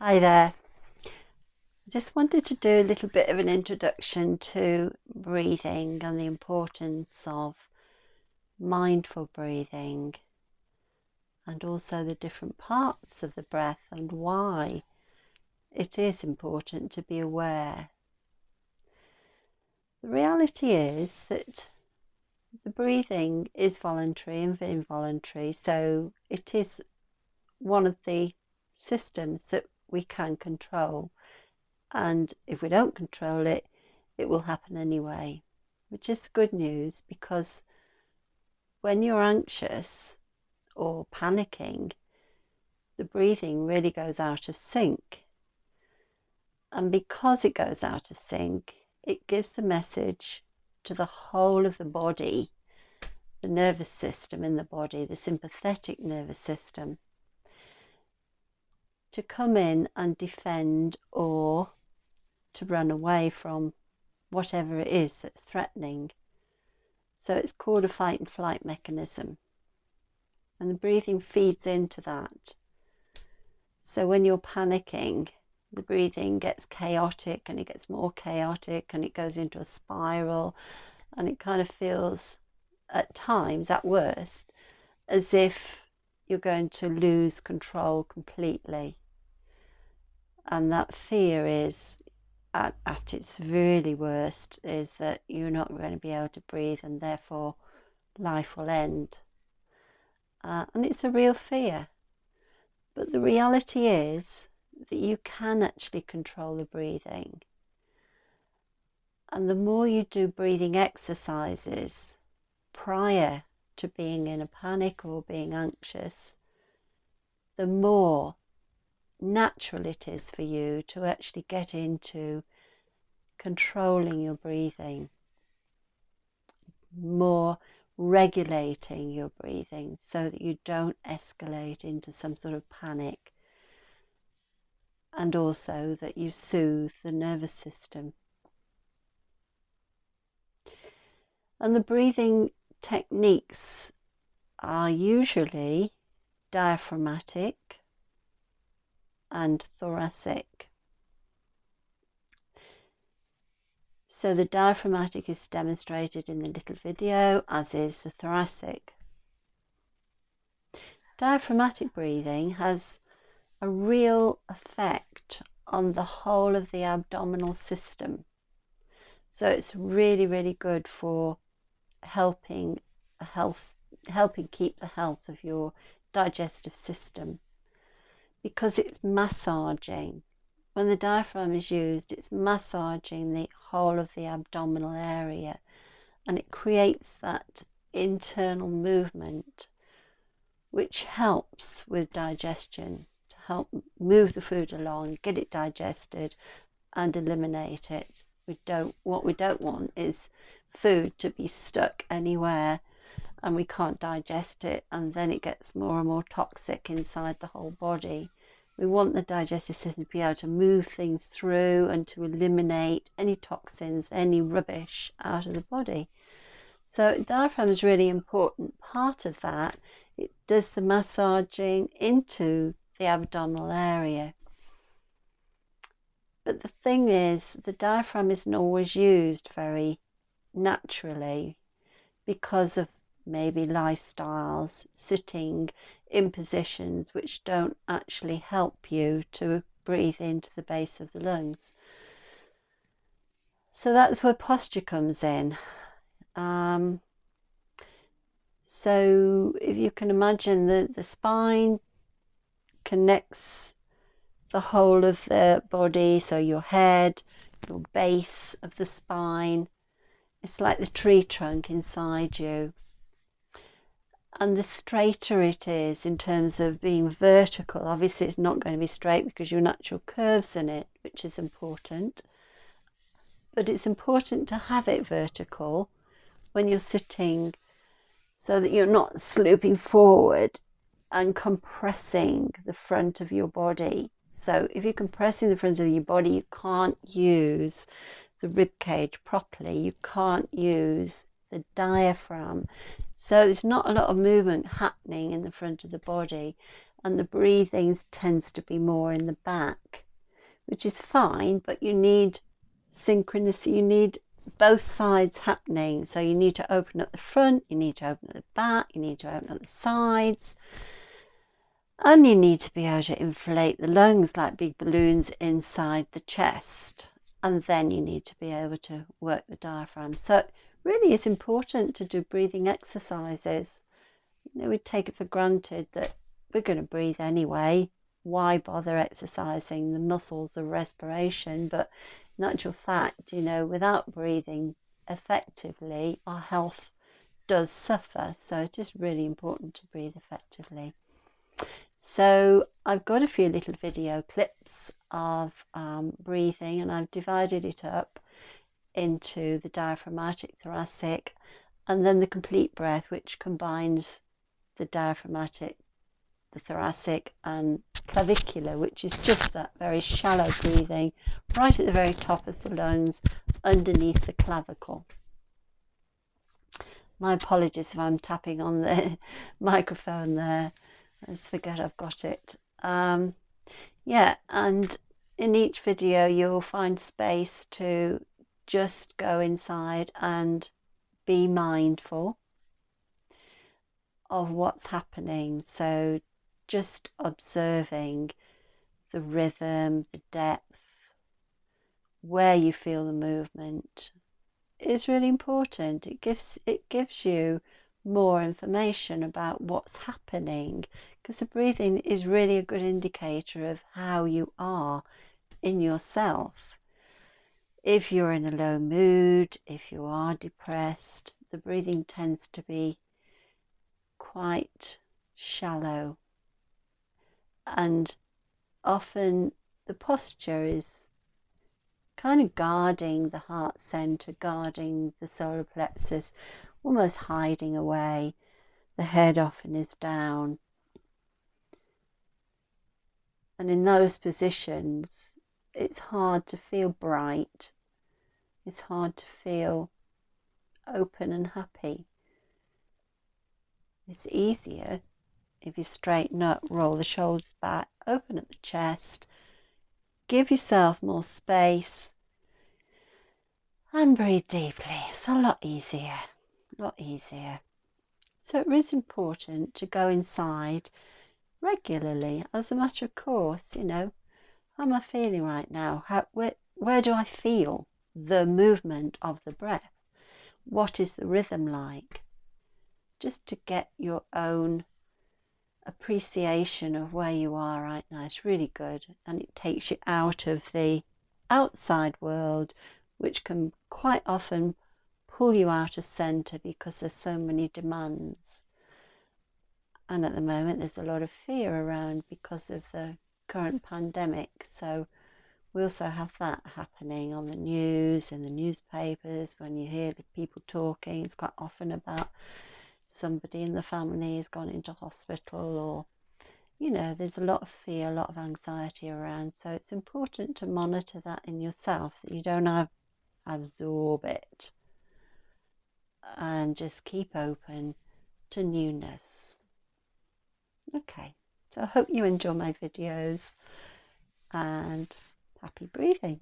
Hi there. I just wanted to do a little bit of an introduction to breathing and the importance of mindful breathing and also the different parts of the breath and why it is important to be aware. The reality is that the breathing is voluntary and involuntary, so it is one of the systems that we can control. And if we don't control it, it will happen anyway, which is good news because when you're anxious or panicking, the breathing really goes out of sync. And because it goes out of sync, it gives the message to the whole of the body, the nervous system in the body, the sympathetic nervous system, to come in and defend or to run away from whatever it is that's threatening. So it's called a fight and flight mechanism. And the breathing feeds into that. So when you're panicking, the breathing gets chaotic and it gets more chaotic and it goes into a spiral, and it kind of feels at times, at worst, as if you're going to lose control completely. And that fear is at its really worst, is that you're not going to be able to breathe and therefore life will end. And it's a real fear. But the reality is that you can actually control the breathing. And the more you do breathing exercises prior to being in a panic or being anxious, the more natural it is for you to actually get into controlling your breathing, more regulating your breathing so that you don't escalate into some sort of panic, and also that you soothe the nervous system. And the breathing techniques are usually diaphragmatic and thoracic. So the diaphragmatic is demonstrated in the little video, as is the thoracic. Diaphragmatic breathing has a real effect on the whole of the abdominal system. So it's really, really good for helping keep the health of your digestive system, because it's massaging. When the diaphragm is used, it's massaging the whole of the abdominal area, and it creates that internal movement which helps with digestion, to help move the food along, get it digested and eliminate it. What we don't want is food to be stuck anywhere and we can't digest it, and then it gets more and more toxic inside the whole body. We want the digestive system to be able to move things through and to eliminate any toxins, any rubbish out of the body. So diaphragm is a really important part of that. It does the massaging into the abdominal area. But the thing is, the diaphragm isn't always used very naturally because of maybe lifestyles, sitting in positions which don't actually help you to breathe into the base of the lungs. So that's where posture comes in. So if you can imagine, the spine connects the whole of the body, so your head, your base of the spine, it's like the tree trunk inside you. And the straighter it is in terms of being vertical, obviously it's not going to be straight because your natural curves in it, which is important. But it's important to have it vertical when you're sitting, so that you're not slooping forward and compressing the front of your body. So if you're compressing the front of your body, you can't use the rib cage properly, you can't use the diaphragm. So there's not a lot of movement happening in the front of the body, and the breathing tends to be more in the back, which is fine, but you need synchronicity, you need both sides happening. So you need to open up the front, you need to open up the back, you need to open up the sides, and you need to be able to inflate the lungs like big balloons inside the chest. And then you need to be able to work the diaphragm. So it really is important to do breathing exercises. You know, we take it for granted that we're going to breathe anyway. Why bother exercising the muscles of respiration? But in actual fact, you know, without breathing effectively, our health does suffer. So it is really important to breathe effectively. So I've got a few little video clips of breathing, and I've divided it up into the diaphragmatic, thoracic, and then the complete breath, which combines the diaphragmatic, the thoracic, and clavicular, which is just that very shallow breathing right at the very top of the lungs underneath the clavicle. My apologies if I'm tapping on the microphone there. I just forget I've got it. Yeah, and in each video you'll find space to just go inside and be mindful of what's happening. So just observing the rhythm, the depth, where you feel the movement is really important. It gives you more information about what's happening, because the breathing is really a good indicator of how you are in yourself. If you're in a low mood, if you are depressed, the breathing tends to be quite shallow, and often the posture is kind of guarding the heart center, guarding the solar plexus, almost hiding away. The head often is down. And in those positions, it's hard to feel bright. It's hard to feel open and happy. It's easier if you straighten up, roll the shoulders back, open up the chest, give yourself more space, and breathe deeply. It's a lot easier, a lot easier. So it is important to go inside regularly as a matter of course. You know, how am I feeling right now? Where do I feel the movement of the breath? What is the rhythm like? Just to get your own appreciation of where you are right now. It's really good, and it takes you out of the outside world, which can quite often pull you out of center because there's so many demands. And at the moment there's a lot of fear around because of the current pandemic. So we also have that happening on the news, in the newspapers. When you hear the people talking, it's quite often about somebody in the family has gone into hospital, or, you know, there's a lot of fear, a lot of anxiety around. So it's important to monitor that in yourself, that you don't absorb it, and just keep open to newness. Okay, so I hope you enjoy my videos, and happy breathing.